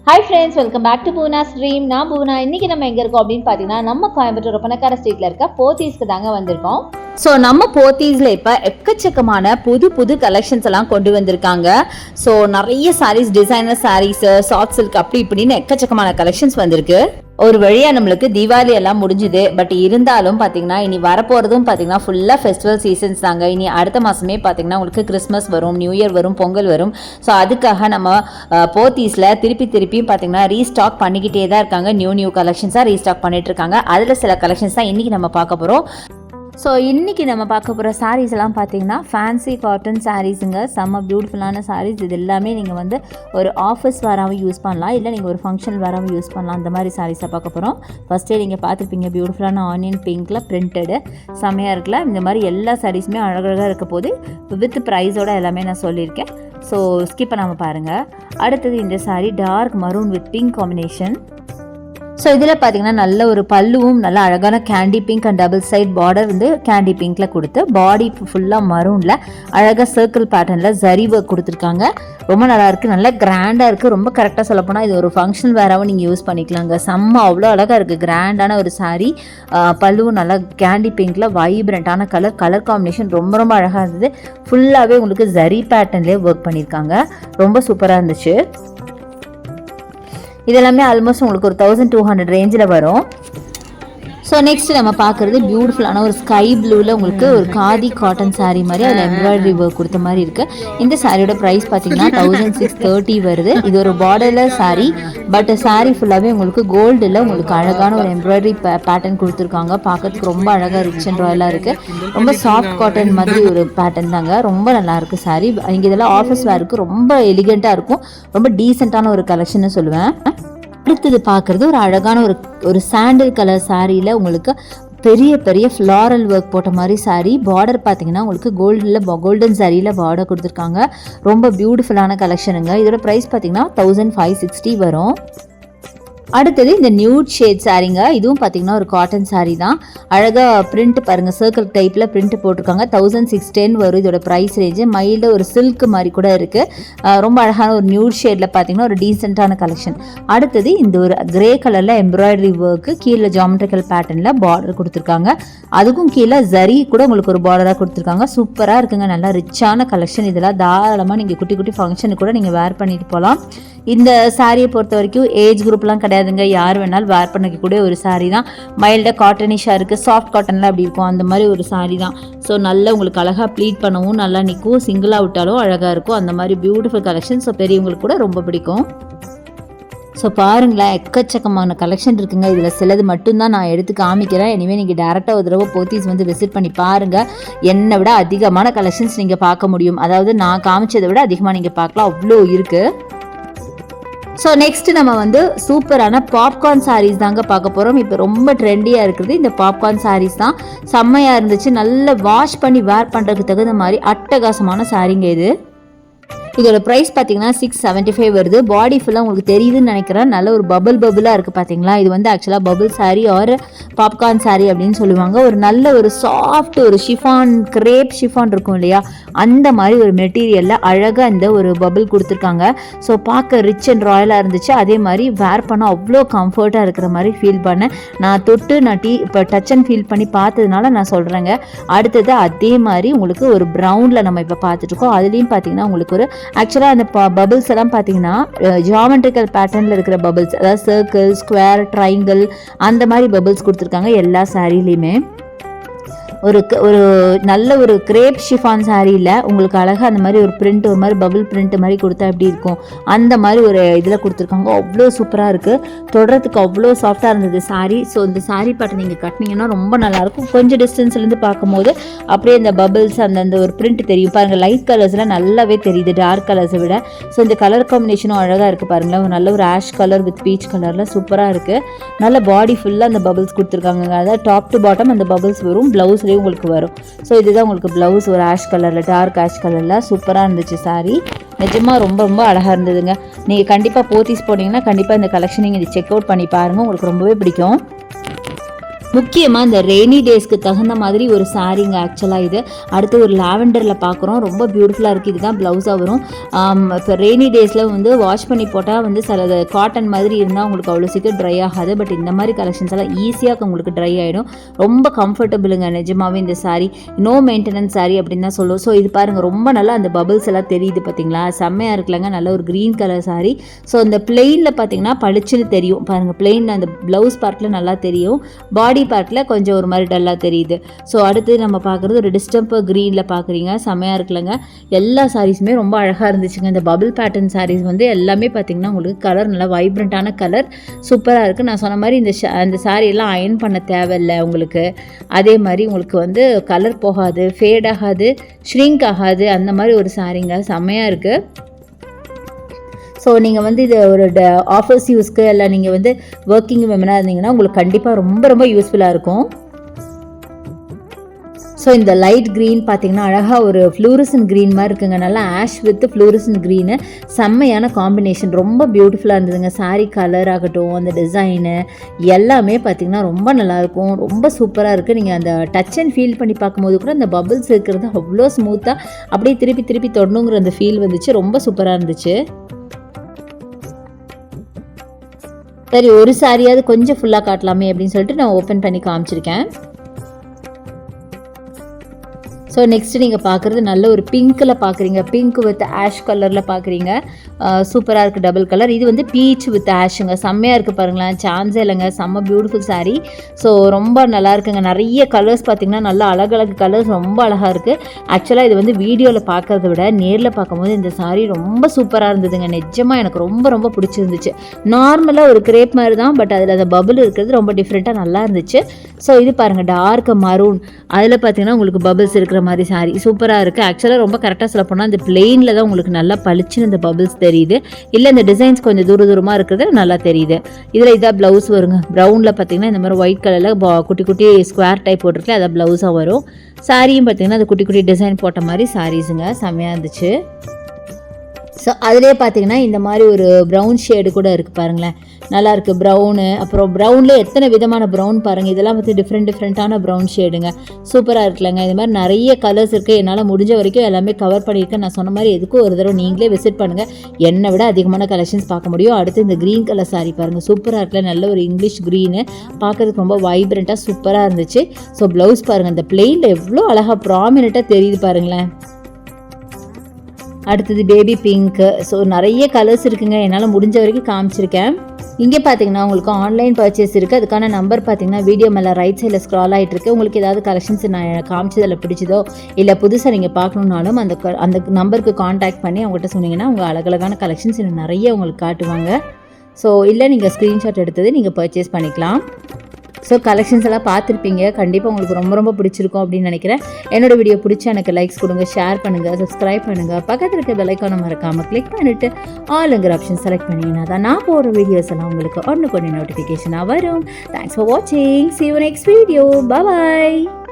Hi friends, welcome back to Poona's dream. நான் பூனா. இன்றைக்கி நம்ம எங்கே இருக்கோம் அப்படின்னு பார்த்தீங்கன்னா, நம்ம கோயம்புத்தூர் ஒப்பனக்கார ஸ்ட்ரீட்டில் இருக்க போத்தீஸ்க்கு தாங்க வந்திருக்கோம். ஸோ நம்ம போத்தீஸில் இப்போ எக்கச்சக்கமான புது புது கலெக்ஷன்ஸ் எல்லாம் கொண்டு வந்திருக்காங்க. ஸோ நிறைய sarees, designer sarees, soft silk அப்படி இப்படின்னு எக்கச்சக்கமான கலெக்ஷன்ஸ் வந்திருக்கு. ஒரு வழியாக நம்மளுக்கு தீபாவளி எல்லாம் முடிஞ்சுது. பட் இருந்தாலும் பார்த்தீங்கன்னா இனி வரப்போகிறதும் பார்த்தீங்கன்னா ஃபுல்லாக ஃபெஸ்டிவல் சீசன்ஸ் தாங்க. இனி அடுத்த மாதமே பார்த்தீங்கன்னா உங்களுக்கு கிறிஸ்மஸ் வரும், நியூ இயர் வரும், பொங்கல் வரும். ஸோ அதுக்காக நம்ம போத்தீஸில் திருப்பியும் பார்த்தீங்கன்னா ரீஸ்டாக் பண்ணிக்கிட்டே தான் இருக்காங்க. நியூ கலெக்ஷன்ஸாக ரீஸ்டாக் பண்ணிட்டு இருக்காங்க. அதில் சில கலெக்ஷன்ஸ் தான் இன்றைக்கி நம்ம பார்க்க போகிறோம். ஸோ இன்றைக்கி நம்ம பார்க்க போகிற சாரீஸ் எல்லாம் பார்த்தீங்கன்னா ஃபேன்சி காட்டன் சாரீஸுங்க. செம்ம பியூட்டிஃபுல்லான சாரீஸ். இது எல்லாமே நீங்கள் வந்து ஒரு ஆஃபீஸ் வராமல் யூஸ் பண்ணலாம், இல்லை நீங்கள் ஒரு ஃபங்க்ஷன் வராமல் யூஸ் பண்ணலாம். அந்த மாதிரி சாரீஸை பார்க்க போகிறோம். ஃபஸ்ட்டே நீங்கள் பார்த்துருப்பீங்க, பியூட்டிஃபுல்லான ஆனியன் பிங்க்கில் பிரிண்டடு செம்மையாக இருக்குல்ல. இந்த மாதிரி எல்லா சாரீஸுமே அழகழகாக இருக்க போது வித் ப்ரைஸோட எல்லாமே நான் சொல்லியிருக்கேன். ஸோ ஸ்கிப் பண்ணாமல் பாருங்கள். அடுத்தது இந்த saree dark maroon with pink combination. So இதில் பார்த்தீங்கன்னா நல்ல ஒரு பல்லுவும் நல்ல அழகான candy pink and double side border வந்து கேண்டி பிங்க்கில் கொடுத்து பாடி ஃபுல்லாக மரூனில் அழகாக சர்க்கிள் பேட்டர்னில் ஜரி ஒர்க் கொடுத்துருக்காங்க. ரொம்ப நல்லா இருக்குது, நல்லா கிராண்டாக இருக்குது. ரொம்ப கரெக்டாக சொல்லப்போனால் இது ஒரு ஃபங்க்ஷன் வேறாவும் நீங்கள் யூஸ் பண்ணிக்கலாங்க. செம்ம அவ்வளோ அழகாக இருக்குது, கிராண்டான ஒரு சாரீ. பல்லுவும் நல்லா கேண்டி பிங்க்கில் வைப்ரண்ட்டான கலர் காம்பினேஷன் ரொம்ப ரொம்ப அழகாக இருந்தது. ஃபுல்லாகவே உங்களுக்கு ஜரி பேட்டர்ன்லேயே ஒர்க் பண்ணியிருக்காங்க. ரொம்ப சூப்பராக இருந்துச்சு. இதெல்லாமே ஆல்மோஸ்ட் உங்களுக்கு ஒரு 1200 ரேஞ்சில் வரும். ஸோ நெக்ஸ்ட் நம்ம பார்க்குறது பியூட்டிஃபுல்லான ஒரு ஸ்கை ப்ளூவில் உங்களுக்கு ஒரு காதி காட்டன் சாரீ மாதிரி அதில் எம்ப்ராய்டரி ஒர்க் கொடுத்த மாதிரி இருக்குது. இந்த சாரியோட ப்ரைஸ் பார்த்தீங்கன்னா 1630 வருது. இது ஒரு பார்டரில் சாரீ. பட் சாரீ ஃபுல்லாகவே உங்களுக்கு கோல்டில் உங்களுக்கு அழகான ஒரு எம்ப்ராய்டரி பேட்டர்ன் கொடுத்துருக்காங்க. பார்க்கறதுக்கு ரொம்ப அழகாக ரிச் அண்ட் ராயலாக இருக்குது. ரொம்ப சாஃப்ட் காட்டன் மாதிரி ஒரு பேட்டர்ன் தாங்க. ரொம்ப நல்லாயிருக்கு சாரீ. இங்கே இதெல்லாம் ஆஃபீஸ் வேருக்கு ரொம்ப எலிகெண்ட்டாக இருக்கும். ரொம்ப டீசெண்டான ஒரு கலெக்ஷன்னு சொல்லுவேன். அடுத்தது பார்க்குறது ஒரு அழகான ஒரு சாண்டில் கலர் சாரியில் உங்களுக்கு பெரிய ஃப்ளாரல் ஒர்க் போட்ட மாதிரி சாரீ. பார்டர் பார்த்தீங்கன்னா உங்களுக்கு கோல்டன் சாரியில் பார்டர் கொடுத்துருக்காங்க. ரொம்ப பியூட்டிஃபுல்லான கலெக்ஷனுங்க. இதோட ப்ரைஸ் பார்த்தீங்கன்னா 1560 வரும். அடுத்தது இந்த நியூட் ஷேட் சாரீங்க. இதுவும் பார்த்தீங்கன்னா ஒரு காட்டன் சாரீ தான். அழகாக பிரிண்ட் பாருங்கள், சர்க்கிள் டைப்பில் பிரிண்ட் போட்டிருக்காங்க. 1610 வரும் இதோட ப்ரைஸ் ரேஞ்சு. மைல்டு ஒரு சில்க் மாதிரி கூட இருக்குது. ரொம்ப அழகான ஒரு நியூட் ஷேடில் பார்த்தீங்கன்னா ஒரு டீசெண்டான கலெக்ஷன். அடுத்தது இந்த ஒரு கிரே கலரில் எம்ப்ராய்டரி ஒர்க்கு கீழே ஜாமெட்ரிக்கல் பேட்டர்னில் பார்டர் கொடுத்துருக்காங்க. அதுக்கும் கீழே ஜரி கூட உங்களுக்கு ஒரு பார்டராக கொடுத்துருக்காங்க. சூப்பராக இருக்குங்க, நல்லா ரிச்சான கலெக்ஷன். இதெல்லாம் தாராளமாக நீங்கள் குட்டி ஃபங்க்ஷனுக்கு கூட நீங்கள் வேர் பண்ணிட்டு போகலாம். இந்த சாரியை பொறுத்த வரைக்கும் ஏஜ் குரூப்லாம் கிடையாதுங்க, யார் வேணாலும் வேர் பண்ணிக்கக்கூடிய ஒரு சாரீ தான். மைல்டாக காட்டனிஷாக இருக்குது, சாஃப்ட் காட்டனில் அப்படி இருக்கும், அந்த மாதிரி ஒரு சாரீ தான். ஸோ நல்லா உங்களுக்கு அழகாக ப்ளீட் பண்ணவும் நல்லா நிற்கும், சிங்கிளாக விட்டாலும் அழகாக இருக்கும். அந்த மாதிரி பியூட்டிஃபுல் கலெக்ஷன். ஸோ பெரியவங்களுக்கு கூட ரொம்ப பிடிக்கும். ஸோ பாருங்களேன், எக்கச்சக்கமான கலெக்ஷன் இருக்குங்க. இதில் சிலது மட்டும்தான் நான் எடுத்து காமிக்கிறேன். இனிமேல் நீங்கள் டேரெக்டாக ஒரு தடவை போத்தீஸ் வந்து விசிட் பண்ணி பாருங்கள். என்னை விட அதிகமான கலெக்ஷன்ஸ் நீங்கள் பார்க்க முடியும். அதாவது நான் காமிச்சதை விட அதிகமாக நீங்கள் பார்க்கலாம், அவ்வளோ இருக்குது. ஸோ நெக்ஸ்ட் நம்ம வந்து சூப்பரான பாப்கார்ன் சாரீஸ் தாங்க பார்க்க போகிறோம். இப்போ ரொம்ப ட்ரெண்டியாக இருக்குது இந்த பாப்கார்ன் சாரீஸ் தான். செம்மையாக இருந்துச்சு. நல்லா வாஷ் பண்ணி வேர் பண்ணுறதுக்கு தகுந்த மாதிரி அட்டகாசமான சாரீங்க இது. இதோட ப்ரைஸ் பார்த்தீங்கன்னா 675 வருது. பாடி ஃபுல்லாக உங்களுக்கு தெரியுதுன்னு நினைக்கிறேன். நல்ல ஒரு பபுளாக இருக்குது பார்த்தீங்களா. இது வந்து ஆக்சுவலாக bubble saree or popcorn saree அப்படின்னு சொல்லுவாங்க. ஒரு நல்ல ஒரு சாஃப்ட் ஒரு ஷிஃபான், கிரேப் ஷிஃபான் இருக்கும் இல்லையா, அந்த மாதிரி ஒரு மெட்டீரியலில் அழகாக இந்த ஒரு பபுள் கொடுத்துருக்காங்க. ஸோ பார்க்க ரிச் அண்ட் ராயலாக இருந்துச்சு. அதே மாதிரி வேர் பண்ண அவ்வளோ கம்ஃபர்ட்டாக இருக்கிற மாதிரி ஃபீல் பண்ணேன். நான் தொட்டு இப்போ டச் அண்ட் ஃபீல் பண்ணி பார்த்ததுனால நான் சொல்கிறேங்க. அடுத்தது அதே மாதிரி உங்களுக்கு ஒரு ப்ரௌனில் நம்ம இப்போ பார்த்துட்ருக்கோம். அதுலேயும் பார்த்தீங்கன்னா உங்களுக்கு ஒரு ஆக்சுவலாக அந்த பபிள்ஸ் எல்லாம் பார்த்தீங்கன்னா ஜியாமெட்ரிக்கல் பேட்டர்னில் இருக்கிற பபிள்ஸ், அதாவது சர்க்கிள், ஸ்கொயர், ட்ரையாங்கிள் அந்த மாதிரி பபிள்ஸ் கொடுத்துருக்காங்க எல்லா சாரீலையுமே. ஒரு நல்ல ஒரு கிரேப் ஷிஃபான் சாரியில் உங்களுக்கு அழகாக அந்த மாதிரி ஒரு பிரிண்ட், ஒரு மாதிரி பபுள் பிரிண்ட் மாதிரி கொடுத்தா எப்படி இருக்கும், அந்த மாதிரி ஒரு இதில் கொடுத்துருக்காங்க. அவ்வளோ சூப்பராக இருக்குது, தொடரத்துக்கு அவ்வளோ சாஃப்டாக இருந்தது சாரீ. ஸோ இந்த சாரீ பாட்டை நீங்கள் கட்டினீங்கன்னா ரொம்ப நல்லாயிருக்கும். கொஞ்சம் டிஸ்டன்ஸ்லேருந்து பார்க்கும்போது அப்படியே இந்த பபிள்ஸ் அந்த ஒரு பிரிண்ட் தெரியும் பாருங்கள். லைட் கலர்ஸில் நல்லாவே தெரியுது டார்க் கலர்ஸை விட. ஸோ இந்த கலர் காம்பினேஷனும் அழகாக இருக்குது பாருங்களேன். ஒரு நல்ல ஒரு ஆஷ் கலர் வித் பீச் கலரில் சூப்பராக இருக்குது. நல்ல பாடி ஃபுல்லாக அந்த பபிள்ஸ் கொடுத்துருக்காங்க. அதாவது டாப் டு பாட்டம் அந்த பபிள்ஸ் வரும், ப்ளவுஸ்லேயும் உங்களுக்கு வரும். ஸோ இதுதான் உங்களுக்கு ப்ளவுஸ், ஒரு ஆஷ் கலரில், டார்க் ஆஷ் கலரில் சூப்பராக இருந்துச்சு சாரீ. நிஜமாக ரொம்ப அழகாக இருந்ததுங்க. நீங்கள் கண்டிப்பாக போத்தீஸ் போனீங்கன்னா கண்டிப்பாக இந்த கலெக்ஷன் நீங்கள் செக் அவுட் பண்ணி பாருங்கள், உங்களுக்கு ரொம்பவே பிடிக்கும். முக்கியமாக இந்த ரெய்னி டேஸ்க்கு தகுந்த மாதிரி ஒரு சாரீங்க ஆக்சுவலாக இது. அடுத்து ஒரு லாவெண்டரில் பார்க்குறோம், ரொம்ப பியூட்டிஃபுல்லாக இருக்குது. இதுதான் ப்ளவுஸாக வரும். இப்போ ரெய்னி டேஸில் வந்து வாஷ் பண்ணி போட்டால் வந்து சில காட்டன் மாதிரி இருந்தால் உங்களுக்கு அவ்வளோ சீக்கிரம் ட்ரை ஆகாது. பட் இந்த மாதிரி கலெக்ஷன்ஸ் எல்லாம் ஈஸியாக உங்களுக்கு ட்ரை ஆகிடும். ரொம்ப கம்ஃபர்டபுளுங்க நிஜமாகவே இந்த சாரீ. நோ மெயின்டெனன்ஸ் சாரீ அப்படின்னு தான் சொல்லுவோம். ஸோ இது பாருங்கள், ரொம்ப நல்லா அந்த பபிள்ஸ் எல்லாம் தெரியுது பார்த்தீங்களா, செம்மையாக இருக்குல்லங்க. நல்ல ஒரு க்ரீன் கலர் சாரீ. ஸோ இந்த பிளெயினில் பார்த்தீங்கன்னா பளிச்சுன்னு தெரியும் பாருங்கள். பிளெயின் அந்த ப்ளவுஸ் பார்ட்டில் நல்லா தெரியும், பாடி பார்ட்டில் கொஞ்சம் ஒரு மாதிரி டல்லாக தெரியுது. ஸோ அடுத்து நம்ம பார்க்குறது ஒரு டிஸ்டம்பர் க்ரீனில் பார்க்குறீங்க, செம்மையாக இருக்குல்லங்க. எல்லா சாரீஸுமே ரொம்ப அழகாக இருந்துச்சுங்க. இந்த பபிள் பேட்டர்ன் சாரீஸ் வந்து எல்லாமே பார்த்திங்கன்னா உங்களுக்கு கலர் நல்லா வைப்ரண்ட்டான கலர், சூப்பராக இருக்குது. நான் சொன்ன மாதிரி அந்த சாரீயெல்லாம் அயர்ன் பண்ண தேவையில்லை உங்களுக்கு. அதே மாதிரி உங்களுக்கு வந்து கலர் போகாது, ஃபேட் ஆகாது, ஷ்ரிங்க் ஆகாது, அந்த மாதிரி ஒரு சாரீங்க, செம்மையாக இருக்குது. ஸோ நீங்கள் வந்து இது ஒரு ஆஃபீஸ் யூஸ்க்கு இல்லை நீங்கள் வந்து ஒர்க்கிங் விமனாக இருந்தீங்கன்னா உங்களுக்கு கண்டிப்பாக ரொம்ப ரொம்ப யூஸ்ஃபுல்லாக இருக்கும். ஸோ இந்த லைட் க்ரீன் பார்த்தீங்கன்னா அழகாக ஒரு ஃப்ளூரசன் க்ரீன் மாதிரி இருக்குங்க. நல்லா ஆஷ் வித் ஃப்ளூரசன் க்ரீனு, செம்மையான காம்பினேஷன், ரொம்ப பியூட்டிஃபுல்லாக இருந்ததுங்க. சாரீ கலர் ஆகட்டும், அந்த டிசைனு எல்லாமே பார்த்திங்கன்னா ரொம்ப நல்லாயிருக்கும், ரொம்ப சூப்பராக இருக்குது. நீங்கள் அந்த டச் அண்ட் ஃபீல் பண்ணி பார்க்கும்போது கூட அந்த பபிள்ஸ் இருக்கிறது அவ்வளோ ஸ்மூத்தாக அப்படியே திருப்பி திருப்பி தொடணுங்கிற அந்த ஃபீல் வந்துச்சு, ரொம்ப சூப்பராக இருந்துச்சு. சரி, ஒரு சாரியாவது கொஞ்சம் ஃபுல்லாக காட்டலாமே அப்படின்னு சொல்லிட்டு நான் ஓப்பன் பண்ணி காமிச்சிருக்கேன். ஸோ நெக்ஸ்ட்டு நீங்கள் பார்க்குறது நல்ல ஒரு பிங்க்கில் பார்க்குறீங்க, பிங்க் வித் ஆஷ் கலரில் பார்க்குறீங்க, சூப்பராக இருக்குது டபுள் கலர். இது வந்து பீச் வித் ஆஷுங்க, செம்மையாக இருக்குது பாருங்களேன், சான்ஸே இல்லைங்க, செம்ம பியூட்டிஃபுல் சாரீ. ஸோ ரொம்ப நல்லா இருக்குங்க. நிறைய கலர்ஸ் பார்த்திங்கன்னா நல்லா அழகழகு கலர்ஸ், ரொம்ப அழகாக இருக்குது. ஆக்சுவலாக இது வந்து வீடியோவில் பார்க்குறத விட நேரில் பார்க்கும்போது இந்த சாரீ ரொம்ப சூப்பராக இருந்ததுங்க. நிஜமாக எனக்கு ரொம்ப ரொம்ப பிடிச்சிருந்துச்சு. நார்மலாக ஒரு கிரேப் மாதிரி தான், பட் அதில் அந்த பபுள் இருக்கிறது ரொம்ப டிஃப்ரெண்ட்டாக நல்லா இருந்துச்சு. ஸோ இது பாருங்கள், டார்க் மரூன், அதில் பார்த்திங்கன்னா உங்களுக்கு பபுள்ஸ் இருக்கிற மாதிரி சாரி சூப்பராக இருக்குது. ஆக்சுவலாக ரொம்ப கரெக்டாக சொல்ல போனால் இந்த பிளெயினில் தான் உங்களுக்கு நல்லா பளிச்சுன்னு இந்த பபிள்ஸ் தெரியுது, இல்லை இந்த டிசைன்ஸ் கொஞ்சம் தூரமாக இருக்கிறது நல்லா தெரியுது. இதில் இதாக ப்ளவுஸ் வருங்க, ப்ரௌனில் பார்த்தீங்கன்னா இந்த மாதிரி ஒயிட் கலரில் குட்டி குட்டி ஸ்கொயர் டைப் போட்டிருக்கல, அதான் ப்ளவுஸாக வரும். சாரியும் பார்த்தீங்கன்னா அது குட்டி குட்டி டிசைன் போட்ட மாதிரி சாரீஸுங்க, செம்மையாக இருந்துச்சு. ஸோ அதிலே பார்த்தீங்கன்னா இந்த மாதிரி ஒரு ப்ரௌன் ஷேடு கூட இருக்குது பாருங்களேன், நல்லாயிருக்கு ப்ரௌனு. அப்புறம் ப்ரௌன்லேயே எத்தனை விதமான ப்ரௌன் பாருங்கள், இதெல்லாம் வந்து டிஃப்ரெண்ட்டான ப்ரௌன் ஷேடுங்க, சூப்பராக இருக்குல்லங்க. இது மாதிரி நிறைய கலர்ஸ் இருக்குது. என்னால் முடிஞ்ச வரைக்கும் எல்லாமே கவர் பண்ணியிருக்கேன். நான் சொன்ன மாதிரி எதுக்கும் ஒரு தடவை நீங்களே விசிட் பண்ணுங்கள், என்னை விட அதிகமான கலெக்ஷன்ஸ் பார்க்க முடியும். அடுத்து இந்த க்ரீன் கலர் சாரி பாருங்கள், சூப்பராக இருக்குல்ல, நல்ல ஒரு இங்கிலீஷ் க்ரீனு, பார்க்கறதுக்கு ரொம்ப வைப்ரண்ட்டாக சூப்பராக இருந்துச்சு. ஸோ ப்ளவுஸ் பாருங்கள், இந்த பிளெயினில் எவ்வளோ அழகாக ப்ராமினெண்ட்டாக தெரியுது பாருங்களேன். அடுத்தது பேபி பிங்க்கு. ஸோ நிறைய கலர்ஸ் இருக்குங்க, என்னால் முடிஞ்ச வரைக்கும் காமிச்சிருக்கேன். இங்கே பார்த்தீங்கன்னா உங்களுக்கு ஆன்லைன் பர்ச்சேஸ் இருக்குது. அதுக்கான நம்பர் பார்த்தீங்கன்னா வீடியோ மேலே ரைட் சைடில் ஸ்க்ரால் ஆகிட்டு இருக்கு. உங்களுக்கு ஏதாவது கலெக்ஷன்ஸ் நான் காமிச்சதில் பிடிச்சதோ இல்லை புதுசாக நீங்கள் பார்க்கணுன்னாலும் அந்த நம்பருக்கு காண்டாக்ட் பண்ணி அவங்ககிட்ட சொன்னீங்கன்னா உங்கள் அழகழகான கலெக்ஷன்ஸ் இன்னும் நிறைய உங்களுக்கு காட்டுவாங்க. ஸோ இல்லை நீங்கள் ஸ்க்ரீன்ஷாட் எடுத்தது நீங்கள் பர்ச்சேஸ் பண்ணிக்கலாம். ஸோ கலெக்ஷன்ஸ் எல்லாம் பார்த்துருப்பீங்க, கண்டிப்பாக உங்களுக்கு ரொம்ப ரொம்ப பிடிச்சிருக்கும் அப்படின்னு நினைக்கிறேன். என்னோடய வீடியோ பிடிச்சா எனக்கு லைக்ஸ் கொடுங்க, ஷேர் பண்ணுங்கள், சப்ஸ்கிரைப் பண்ணுங்கள், பக்கத்தில் இருக்க பெல் ஐக்கானை மறக்காமல் கிளிக் பண்ணிவிட்டு ஆளுங்கிற ஆப்ஷன் செலக்ட் பண்ணிங்கன்னா தான் நான் போடுற வீடியோஸ் எல்லாம் உங்களுக்கு ஒன்று நோட்டிஃபிகேஷனாக வரும். தேங்க்ஸ் ஃபார் வாட்சிங். See you next video. Bye bye.